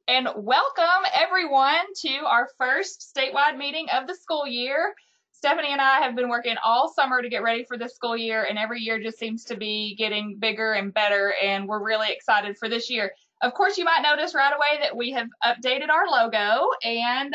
And welcome everyone to our first statewide meeting of the school year. Stephanie and I have been working all summer to get ready for this school year, and every year just seems to be getting bigger and better, and we're really excited for this year. Of course, you might notice right away that we have updated our logo, and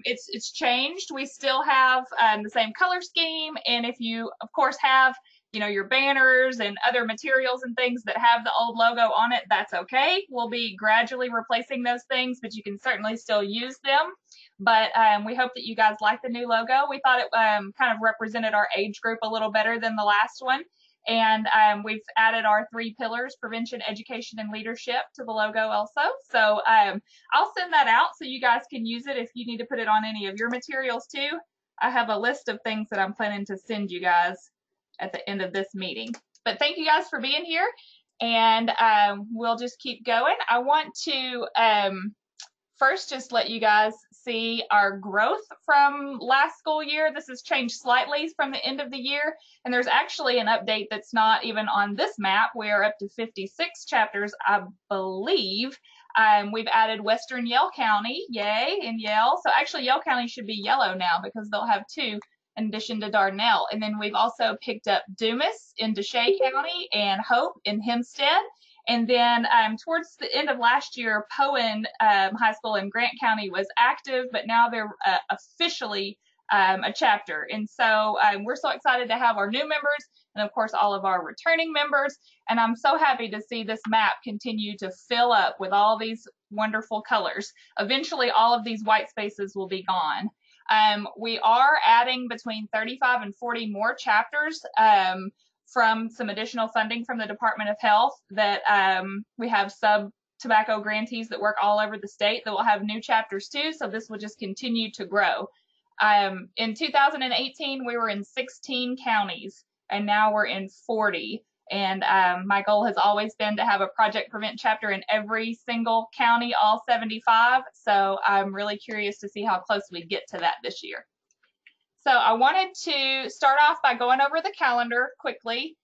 it's changed. We still have the same color scheme, and if you, of course, have your banners and other materials and things that have the old logo on it, that's okay. We'll be gradually replacing those things, but you can certainly still use them. But we hope that you guys like the new logo. We thought it kind of represented our age group a little better than the last one. And we've added our 3 pillars: prevention, education, and leadership to the logo also. So I'll send that out so you guys can use it if you need to put it on any of your materials too. I have a list of things that I'm planning to send you guys at the end of this meeting. But thank you guys for being here, and we'll just keep going. I want to first just let you guys see our growth from last school year. This has changed slightly from the end of the year, and there's actually an update that's not even on this map. We are up to 56 chapters, I believe. We've added Western Yell County, yay, and Yell. So actually Yell County should be yellow now because they'll have 2 in addition to Dardanelle. And then we've also picked up Dumas in Deshay County and Hope in Hempstead. And then towards the end of last year, Poen High School in Grant County was active, but now they're officially a chapter. And so we're so excited to have our new members and, of course, all of our returning members. And I'm so happy to see this map continue to fill up with all these wonderful colors. Eventually, all of these white spaces will be gone. We are adding between 35 and 40 more chapters from some additional funding from the Department of Health that we have sub-tobacco grantees that work all over the state that will have new chapters too, so this will just continue to grow. In 2018, we were in 16 counties, and now we're in 40. And my goal has always been to have a Project Prevent chapter in every single county, all 75. So I'm really curious to see how close we get to that this year. So I wanted to start off by going over the calendar quickly.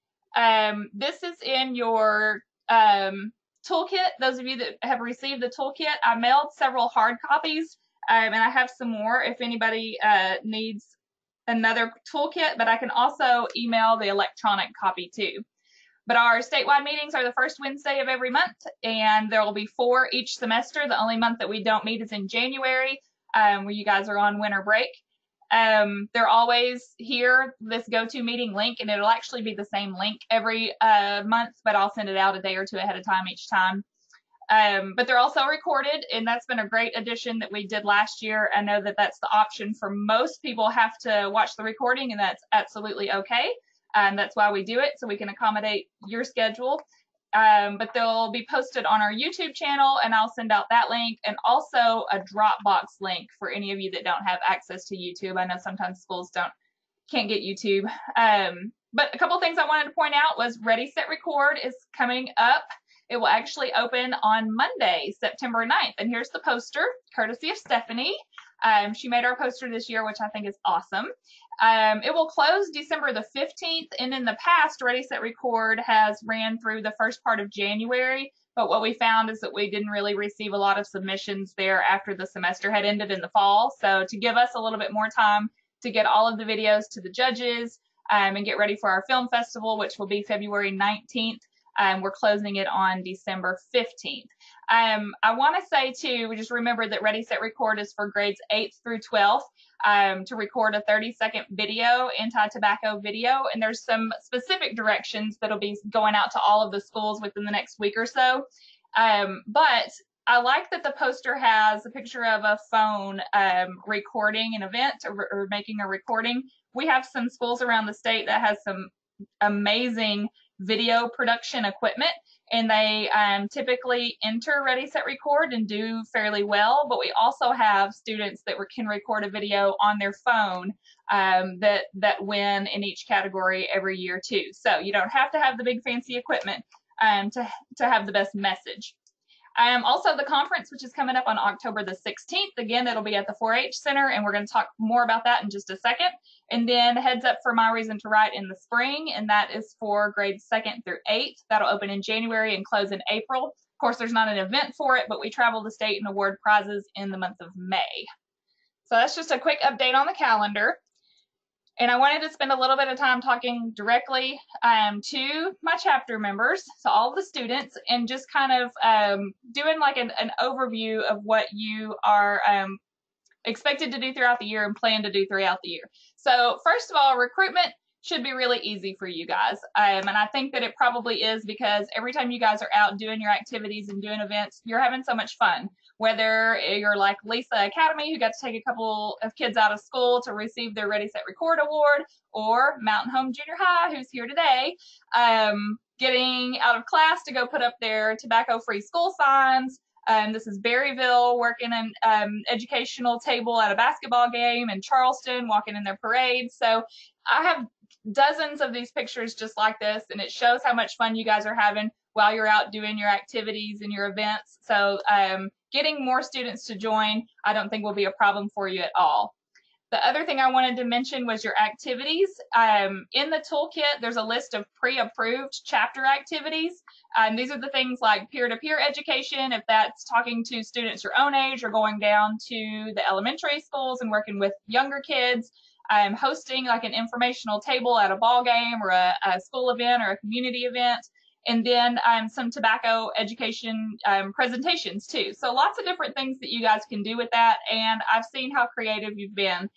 This is in your toolkit. Those of you that have received the toolkit, I mailed several hard copies, and I have some more if anybody needs another toolkit, but I can also email the electronic copy too. But our statewide meetings are the first Wednesday of every month, and there will be 4 each semester. The only month that we don't meet is in January, where you guys are on winter break. They're always here, this go-to meeting link, and it'll actually be the same link every month, but I'll send it out a day or 2 ahead of time each time. But they're also recorded, and that's been a great addition that we did last year. I know that that's the option for most people, have to watch the recording, and that's absolutely okay. That's why we do it, so we can accommodate your schedule. But they'll be posted on our YouTube channel, and I'll send out that link, and also a Dropbox link for any of you that don't have access to YouTube. I know sometimes schools can't get YouTube. But a couple things I wanted to point out was Ready, Set, Record is coming up. It will actually open on Monday, September 9th. And here's the poster, courtesy of Stephanie. She made our poster this year, which I think is awesome. It will close December the 15th, and in the past, Ready, Set, Record has ran through the first part of January, but what we found is that we didn't really receive a lot of submissions there after the semester had ended in the fall. So to give us a little bit more time to get all of the videos to the judges and get ready for our film festival, which will be February 19th, we're closing it on December 15th. I want to say too, we just remember that Ready, Set, Record is for grades 8th through 12th to record a 30-second video, anti-tobacco video, and there's some specific directions that'll be going out to all of the schools within the next week or so. But I like that the poster has a picture of a phone recording an event or making a recording. We have some schools around the state that has some amazing video production equipment, and they typically enter Ready, Set, Record and do fairly well, but we also have students that can record a video on their phone that win in each category every year too. So you don't have to have the big fancy equipment to have the best message. Also the conference, which is coming up on October the 16th. Again, it'll be at the 4-H Center, and we're going to talk more about that in just a second. And then heads up for My Reason to Write in the spring, and that is for grades 2nd through 8th. That'll open in January and close in April. Of course, there's not an event for it, but we travel the state and award prizes in the month of May. So that's just a quick update on the calendar. And I wanted to spend a little bit of time talking directly to my chapter members, so all the students, and just kind of doing like an overview of what you are expected to do throughout the year and plan to do throughout the year. So first of all, recruitment should be really easy for you guys. And I think that it probably is, because every time you guys are out doing your activities and doing events, you're having so much fun. Whether you're like Lisa Academy, who got to take a couple of kids out of school to receive their Ready, Set, Record award, or Mountain Home Junior High, who's here today, getting out of class to go put up their tobacco-free school signs. This is Berryville working an educational table at a basketball game, and Charleston walking in their parade. So I have dozens of these pictures just like this, and it shows how much fun you guys are having while you're out doing your activities and your events. So getting more students to join, I don't think will be a problem for you at all. The other thing I wanted to mention was your activities. In the toolkit, there's a list of pre-approved chapter activities. These are the things like peer-to-peer education, if that's talking to students your own age, or going down to the elementary schools and working with younger kids. Hosting like an informational table at a ball game, or a school event, or a community event. And then some tobacco education presentations too. So lots of different things that you guys can do with that, and I've seen how creative you've been.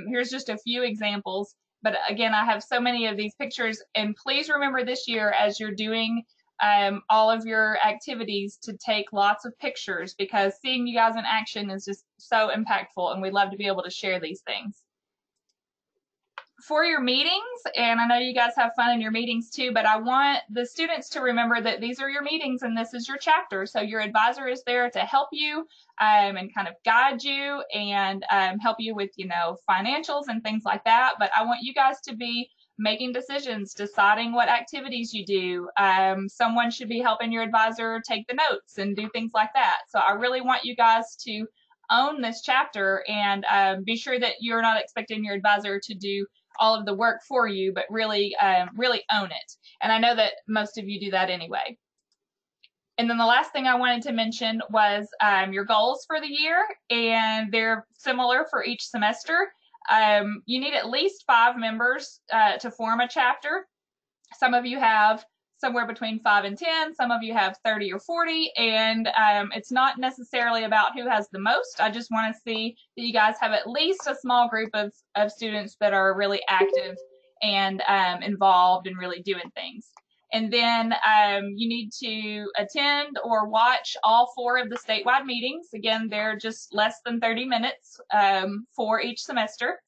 Here's just a few examples, but again, I have so many of these pictures, and please remember this year as you're doing all of your activities to take lots of pictures, because seeing you guys in action is just so impactful, and we'd love to be able to share these things. For your meetings, and I know you guys have fun in your meetings too, but I want the students to remember that these are your meetings and this is your chapter. So your advisor is there to help you and kind of guide you and help you with, financials and things like that. But I want you guys to be making decisions, deciding what activities you do. Someone should be helping your advisor take the notes and do things like that. So I really want you guys to own this chapter, and be sure that you're not expecting your advisor to do all of the work for you, but really own it. And I know that most of you do that anyway. And then the last thing I wanted to mention was your goals for the year, and they're similar for each semester. You need at least 5 members to form a chapter. Some of you have somewhere between 5 and 10, some of you have 30 or 40, and it's not necessarily about who has the most. I just want to see that you guys have at least a small group of students that are really active and involved and really doing things. And then you need to attend or watch all 4 of the statewide meetings. Again, they're just less than 30 minutes for each semester.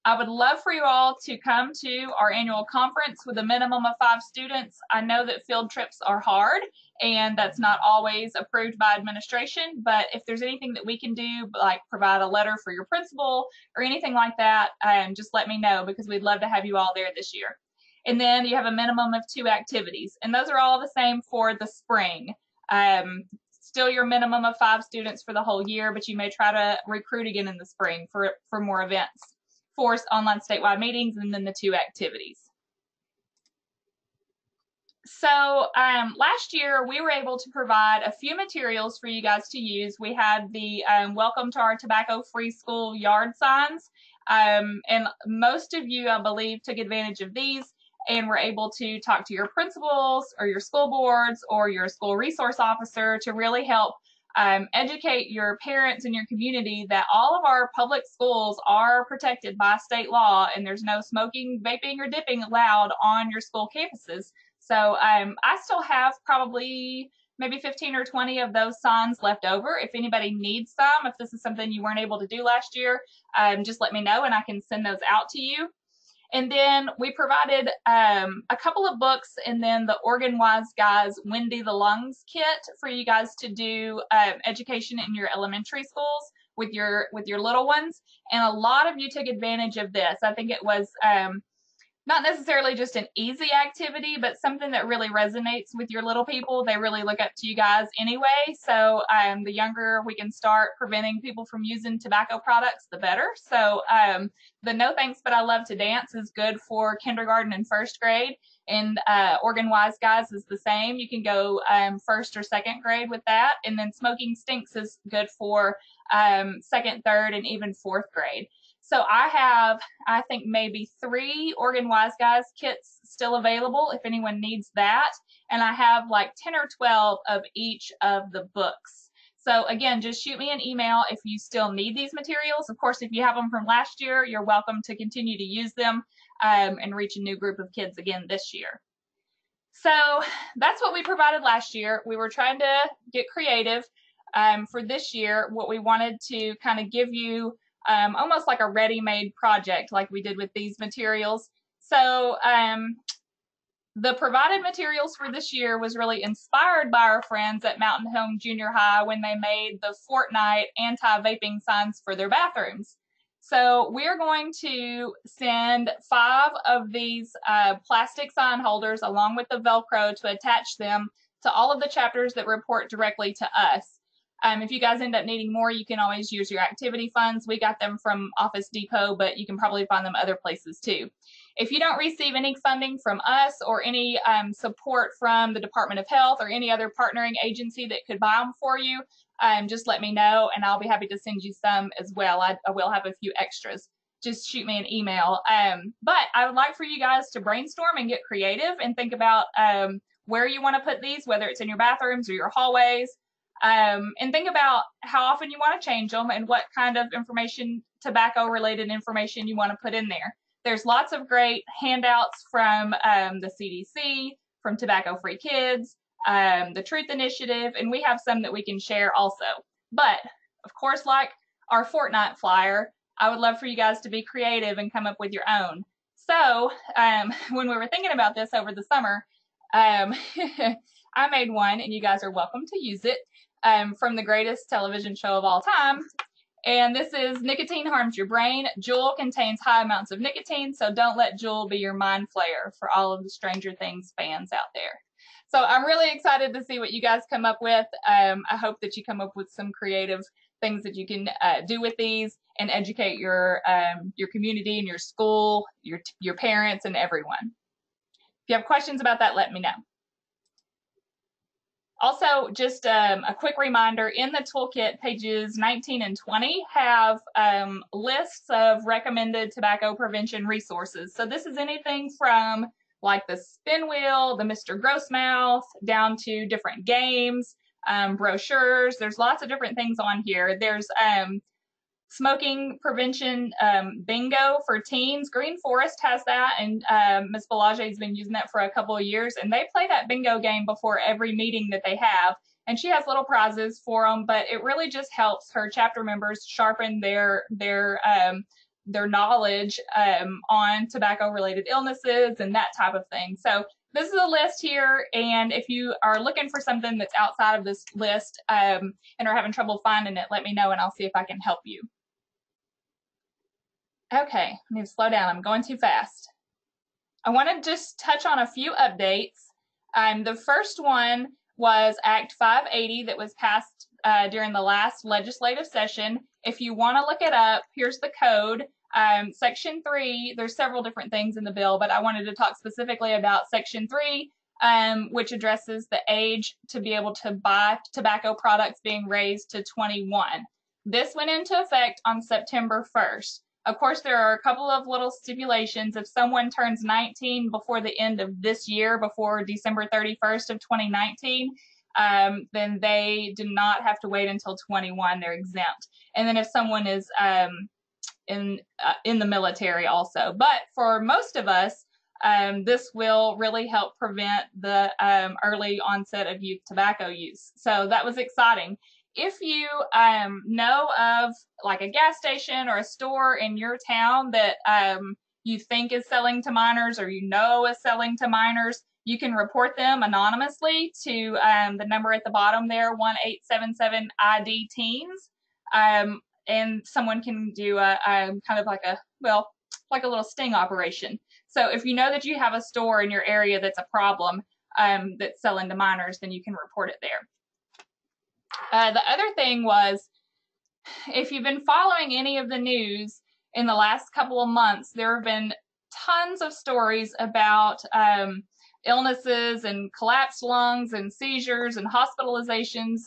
I would love for you all to come to our annual conference with a minimum of 5 students. I know that field trips are hard, and that's not always approved by administration, but if there's anything that we can do, like provide a letter for your principal or anything like that, just let me know, because we'd love to have you all there this year. And then you have a minimum of 2 activities, and those are all the same for the spring. Still your minimum of 5 students for the whole year, but you may try to recruit again in the spring for more events. 4 online statewide meetings, and then the 2 activities. So last year we were able to provide a few materials for you guys to use. We had the Welcome to Our Tobacco-Free School yard signs, and most of you, I believe, took advantage of these and were able to talk to your principals or your school boards or your school resource officer to really help educate your parents and your community that all of our public schools are protected by state law, and there's no smoking, vaping, or dipping allowed on your school campuses. So I still have probably maybe 15 or 20 of those signs left over. If anybody needs some, if this is something you weren't able to do last year, just let me know and I can send those out to you. And then we provided a couple of books, and then the Organ Wise Guys Windy the Lungs kit for you guys to do education in your elementary schools with your little ones. And a lot of you took advantage of this. I think it was not necessarily just an easy activity, but something that really resonates with your little people. They really look up to you guys anyway. So the younger we can start preventing people from using tobacco products, the better. So the No Thanks But I Love to Dance is good for kindergarten and first grade. And Organ Wise Guys is the same. You can go first or second grade with that. And then Smoking Stinks is good for second, third, and even fourth grade. So I have, I think, maybe 3 Organ Wise Guys kits still available if anyone needs that. And I have like 10 or 12 of each of the books. So again, just shoot me an email if you still need these materials. Of course, if you have them from last year, you're welcome to continue to use them and reach a new group of kids again this year. So that's what we provided last year. We were trying to get creative for this year. What we wanted to kind of give you almost like a ready-made project like we did with these materials. So the provided materials for this year was really inspired by our friends at Mountain Home Junior High when they made the Fortnite anti-vaping signs for their bathrooms. So we're going to send 5 of these plastic sign holders along with the Velcro to attach them to all of the chapters that report directly to us. If you guys end up needing more, you can always use your activity funds. We got them from Office Depot, but you can probably find them other places too. If you don't receive any funding from us or any support from the Department of Health or any other partnering agency that could buy them for you, just let me know and I'll be happy to send you some as well. I will have a few extras. Just shoot me an email. But I would like for you guys to brainstorm and get creative and think about where you want to put these, whether it's in your bathrooms or your hallways. And think about how often you want to change them and what kind of information, tobacco-related information you want to put in there. There's lots of great handouts from the CDC, from Tobacco Free Kids, the Truth Initiative, and we have some that we can share also. But, of course, like our Fortnite flyer, I would love for you guys to be creative and come up with your own. So, when we were thinking about this over the summer, I made one, and you guys are welcome to use it. From the greatest television show of all time. And this is Nicotine Harms Your Brain. Juul contains high amounts of nicotine, so don't let Juul be your mind flayer for all of the Stranger Things fans out there. So I'm really excited to see what you guys come up with. I hope that you come up with some creative things that you can do with these and educate your community and your school, your parents, and everyone. If you have questions about that, let me know. Also, just a quick reminder, in the toolkit, pages 19 and 20 have lists of recommended tobacco prevention resources. So this is anything from like the spin wheel, the Mr. Grossmouth, down to different games, brochures. There's lots of different things on here. There's smoking prevention bingo for teens. Green Forest has that, and Ms. Belanger has been using that for a couple of years, and they play that bingo game before every meeting that they have, and she has little prizes for them, but it really just helps her chapter members sharpen their knowledge on tobacco-related illnesses and that type of thing. So this is a list here, and if you are looking for something that's outside of this list and are having trouble finding it, let me know and I'll see if I can help you. Okay, I need to slow down. I'm going too fast. I want to just touch on a few updates. The first one was Act 580 that was passed during the last legislative session. If you want to look it up, here's the code. Section 3, there's several different things in the bill, but I wanted to talk specifically about Section 3, which addresses the age to be able to buy tobacco products being raised to 21. This went into effect on September 1st. Of course, there are a couple of little stipulations. If someone turns 19 before the end of this year, before December 31st of 2019, then they do not have to wait until 21. They're exempt. And then if someone is in the military also. But for most of us, this will really help prevent the early onset of youth tobacco use. So that was exciting. If you know of like a gas station or a store in your town that you think is selling to minors or you know is selling to minors, you can report them anonymously to the number at the bottom there, 1-877-ID-TEENS. And someone can do a kind of like a little sting operation. So if you know that you have a store in your area that's a problem, that's selling to minors, then you can report it there. The other thing was, if you've been following any of the news in the last couple of months, there have been tons of stories about illnesses and collapsed lungs and seizures and hospitalizations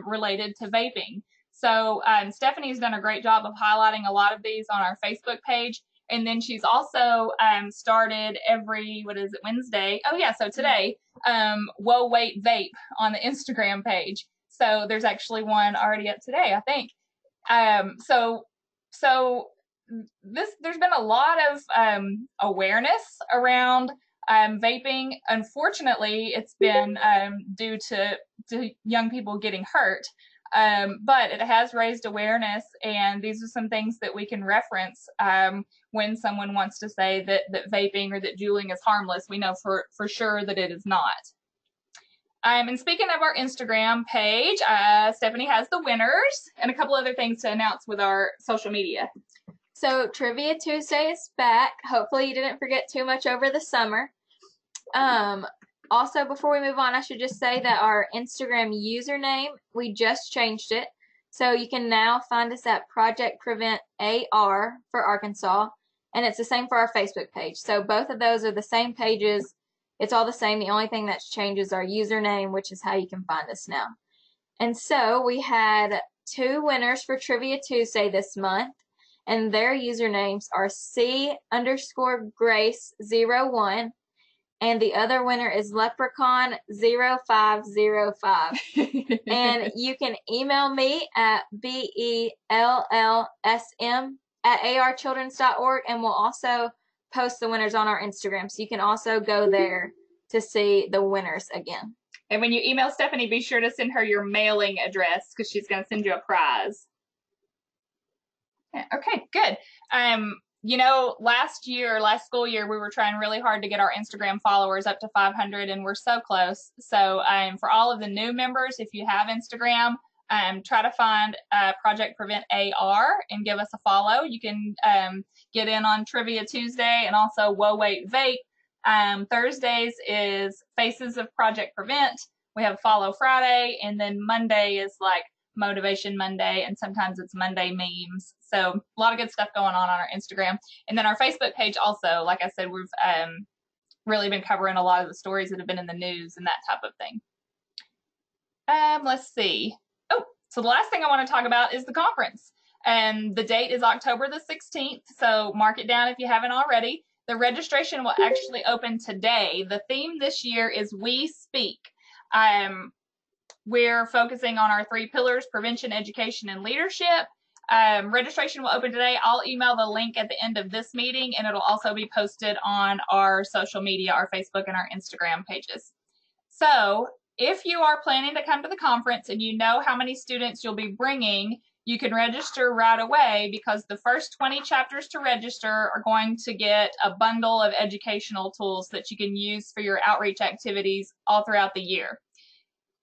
related to vaping. So Stephanie's done a great job of highlighting a lot of these on our Facebook page. And then she's also started every, Wednesday? Oh yeah, so today, Whoa Wait Vape on the Instagram page. So there's actually one already up today, I think. There's been a lot of awareness around vaping. Unfortunately, it's been due to young people getting hurt, but it has raised awareness, and these are some things that we can reference when someone wants to say that vaping or that juuling is harmless. We know for sure that it is not. And speaking of our Instagram page, Stephanie has the winners and a couple other things to announce with our social media. So Trivia Tuesday is back. Hopefully you didn't forget too much over the summer. Also, before we move on, I should just say that our Instagram username, we just changed it. So you can now find us at Project Prevent AR for Arkansas, and it's the same for our Facebook page. So both of those are the same pages. It's all the same. The only thing that's changed is our username, which is how you can find us now. And so we had 2 winners for Trivia Tuesday this month, and their usernames are C_Grace01, and the other winner is Leprechaun0505. And you can email me at bellsm@archildrens.org, and we'll also post the winners on our Instagram, so you can also go there to see the winners again. And when you email Stephanie, be sure to send her your mailing address, because she's going to send you a prize. Yeah, okay, good. You know, last school year, we were trying really hard to get our Instagram followers up to 500, and we're so close. So for all of the new members, if you have Instagram, try to find Project Prevent AR and give us a follow. You can get in on Trivia Tuesday and also Whoa Wait Vape. Thursdays is Faces of Project Prevent. We have Follow Friday, and then Monday is like Motivation Monday, and sometimes it's Monday memes. So a lot of good stuff going on our Instagram. And then our Facebook page also, like I said, we've really been covering a lot of the stories that have been in the news and that type of thing. Let's see. Oh, so the last thing I want to talk about is the conference. And the date is October the 16th, so mark it down if you haven't already. The registration will actually open today. The theme this year is We Speak. We're focusing on our 3 pillars: prevention, education, and leadership. Registration will open today. I'll email the link at the end of this meeting, and it'll also be posted on our social media, our Facebook and our Instagram pages. So if you are planning to come to the conference and you know how many students you'll be bringing, you can register right away, because the first 20 chapters to register are going to get a bundle of educational tools that you can use for your outreach activities all throughout the year.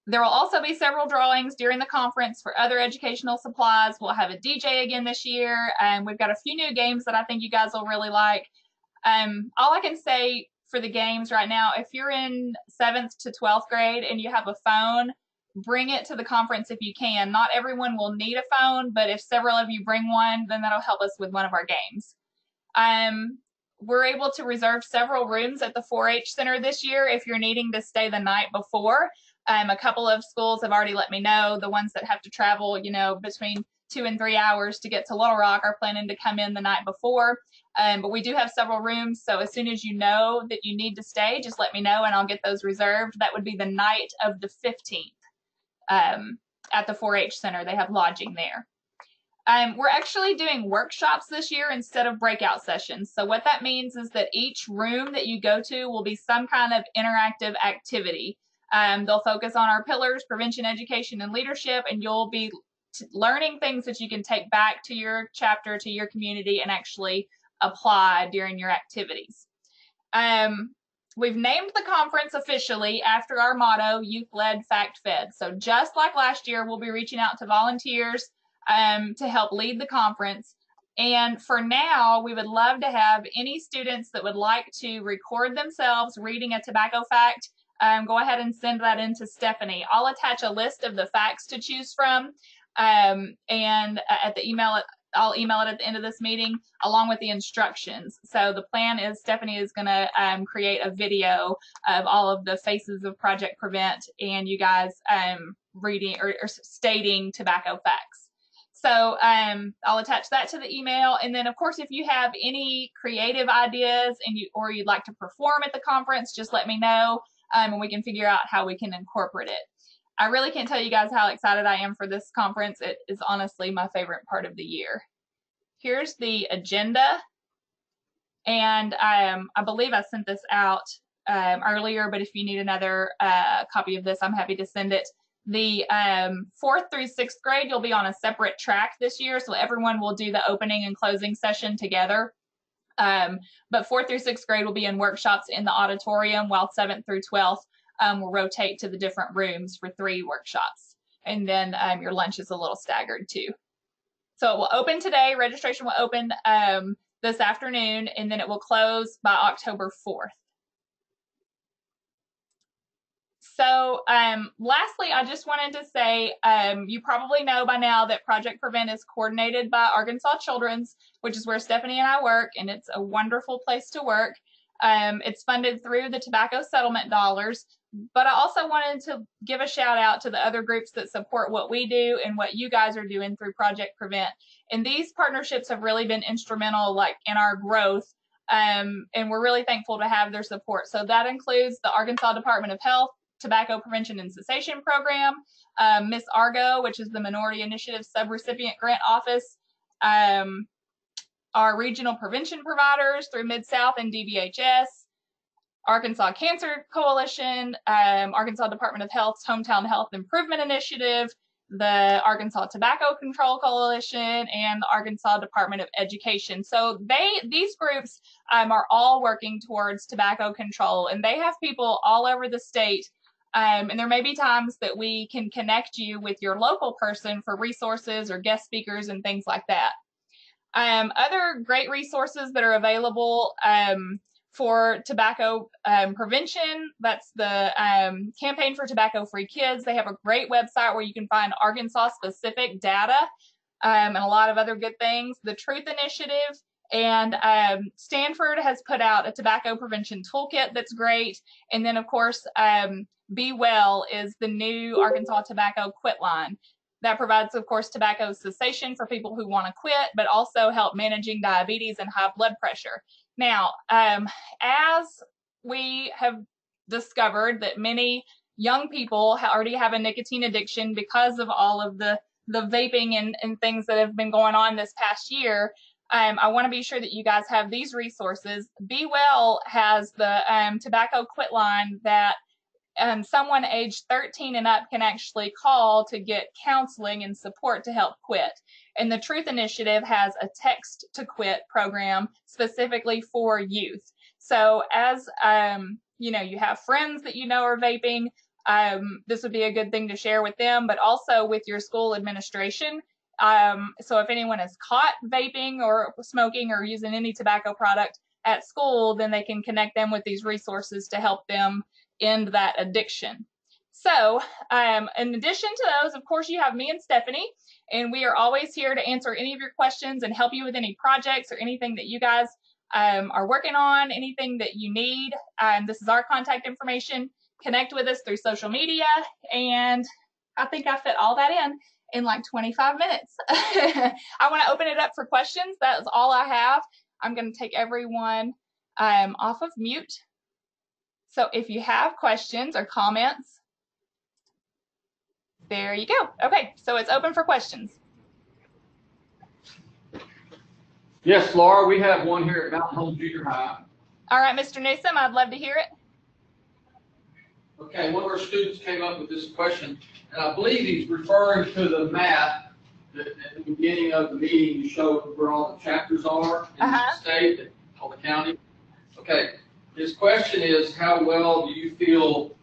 There will also be several drawings during the conference for other educational supplies. We'll have a DJ again this year, and we've got a few new games that I think you guys will really like. All I can say for the games right now, if you're in 7th to 12th grade and you have a phone, bring it to the conference if you can. Not everyone will need a phone, but if several of you bring one, then that'll help us with one of our games. We're able to reserve several rooms at the 4-H Center this year if you're needing to stay the night before. A couple of schools have already let me know. The ones that have to travel, you know, between 2 and 3 hours to get to Little Rock are planning to come in the night before. But we do have several rooms, so as soon as you know that you need to stay, just let me know and I'll get those reserved. That would be the night of the 15th at the 4-H Center. They have lodging there. We're actually doing workshops this year instead of breakout sessions. So what that means is that each room that you go to will be some kind of interactive activity. They'll focus on our pillars: prevention, education, and leadership, and you'll be learning things that you can take back to your chapter, to your community, and actually apply during your activities. We've named the conference officially after our motto, Youth-Led, Fact-Fed. So just like last year, we'll be reaching out to volunteers to help lead the conference. And for now, we would love to have any students that would like to record themselves reading a tobacco fact. Go ahead and send that in to Stephanie. I'll attach a list of the facts to choose from, and at the email, I'll email it at the end of this meeting along with the instructions. So the plan is Stephanie is going to create a video of all of the faces of Project Prevent and you guys reading or stating tobacco facts. So I'll attach that to the email. And then, of course, if you have any creative ideas and you'd like to perform at the conference, just let me know, and we can figure out how we can incorporate it. I really can't tell you guys how excited I am for this conference. It is honestly my favorite part of the year. Here's the agenda. And I believe I sent this out earlier, but if you need another copy of this, I'm happy to send it. The 4th through 6th grade, you'll be on a separate track this year, so everyone will do the opening and closing session together. But 4th through 6th grade will be in workshops in the auditorium, while 7th through 12th will rotate to the different rooms for 3 workshops. And then your lunch is a little staggered too. So it will open today. Registration will open this afternoon, and then it will close by October 4th. So lastly, I just wanted to say, you probably know by now that Project Prevent is coordinated by Arkansas Children's, which is where Stephanie and I work, and it's a wonderful place to work. It's funded through the tobacco settlement dollars, but I also wanted to give a shout out to the other groups that support what we do and what you guys are doing through Project Prevent. And these partnerships have really been instrumental in our growth, and we're really thankful to have their support. So that includes the Arkansas Department of Health Tobacco Prevention and Cessation Program, Miss Argo, which is the Minority Initiative Subrecipient Grant Office, our regional prevention providers through Mid-South and DBHS, Arkansas Cancer Coalition, Arkansas Department of Health's Hometown Health Improvement Initiative, the Arkansas Tobacco Control Coalition, and the Arkansas Department of Education. So these groups are all working towards tobacco control, and they have people all over the state. And there may be times that we can connect you with your local person for resources or guest speakers and things like that. Other great resources that are available for tobacco prevention, that's the Campaign for Tobacco-Free Kids. They have a great website where you can find Arkansas-specific data and a lot of other good things. The Truth Initiative, and Stanford has put out a tobacco prevention toolkit that's great. And then, of course, Be Well is the new Arkansas Tobacco Quit line. That provides, of course, tobacco cessation for people who want to quit, but also help managing diabetes and high blood pressure. Now, as we have discovered that many young people already have a nicotine addiction because of all of the vaping and things that have been going on this past year, I want to be sure that you guys have these resources. Be Well has the tobacco quit line that someone aged 13 and up can actually call to get counseling and support to help quit. And the Truth Initiative has a text to quit program specifically for youth. So as you have friends that you know are vaping, this would be a good thing to share with them, but also with your school administration. So if anyone is caught vaping or smoking or using any tobacco product at school, then they can connect them with these resources to help them end that addiction. So in addition to those, of course, you have me and Stephanie, and we are always here to answer any of your questions and help you with any projects or anything that you guys are working on, anything that you need. This is our contact information. Connect with us through social media, and I think I fit all that in like 25 minutes. I want to open it up for questions. That's all I have. I'm going to take everyone off of mute. So if you have questions or comments, there you go. Okay, so it's open for questions. Yes, Laura, we have one here at Mountain Home Junior High. All right, Mr. Newsom, I'd love to hear it. Okay, one of our students came up with this question, and I believe he's referring to the map that at the beginning of the meeting you showed where all the chapters are in the state and all the county. Okay, his question is, how well do you feel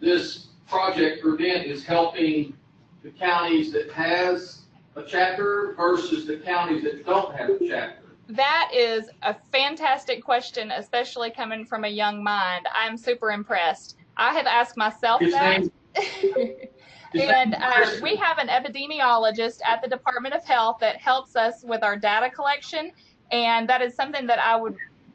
this Project Prevent is helping the counties that has a chapter versus the counties that don't have a chapter? That is a fantastic question, especially coming from a young mind. I'm super impressed. I have asked myself that. And we have an epidemiologist at the Department of Health that helps us with our data collection, and that is something that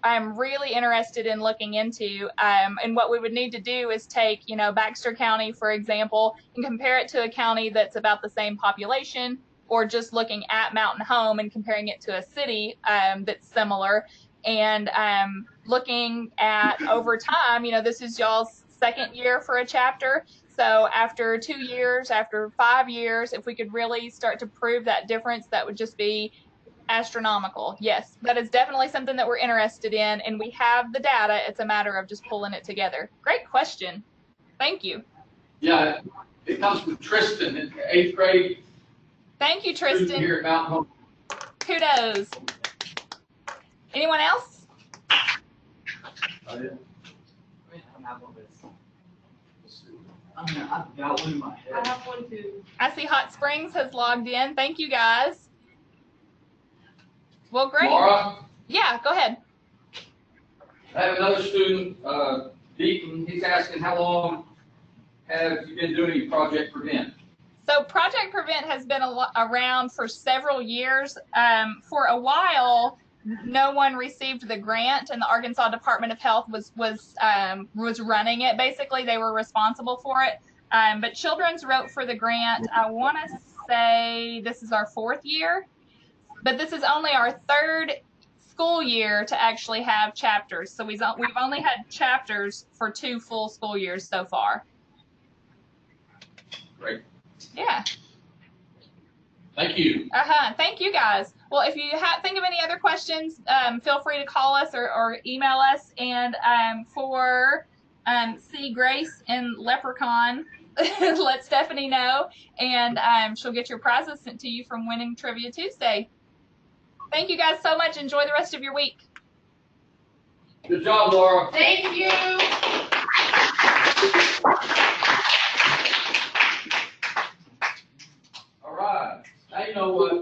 I'm really interested in looking into. And what we would need to do is take, Baxter County, for example, and compare it to a county that's about the same population, or just looking at Mountain Home and comparing it to a city that's similar, and looking at over time, this is y'all's second year for a chapter. So after 2 years, after 5 years, if we could really start to prove that difference, that would just be astronomical. Yes, that is definitely something that we're interested in, and we have the data. It's a matter of just pulling it together. Great question. Thank you. Yeah, it comes from Tristan in 8th grade. Thank you, Tristan. Here at Mountain Home. Kudos. Anyone else? Oh, yeah. I've got one in my head. I have one too. I see Hot Springs has logged in. Thank you, guys. Well, great. Laura? Yeah, go ahead. I have another student, Deacon. He's asking, how long have you been doing Project Prevent? So Project Prevent has been around for several years. For a while, no one received the grant, and the Arkansas Department of Health was running it. Basically, they were responsible for it. But Children's wrote for the grant. I want to say this is our 4th year, but this is only our 3rd school year to actually have chapters. So we've only had chapters for 2 full school years so far. Great. Yeah. Thank you. Thank you, guys. Well, if you think of any other questions, feel free to call us or email us. And for C. Grace and Leprechaun, let Stephanie know, and she'll get your prizes sent to you from Winning Trivia Tuesday. Thank you guys so much. Enjoy the rest of your week. Good job, Laura. Thank you. All right. Now you know what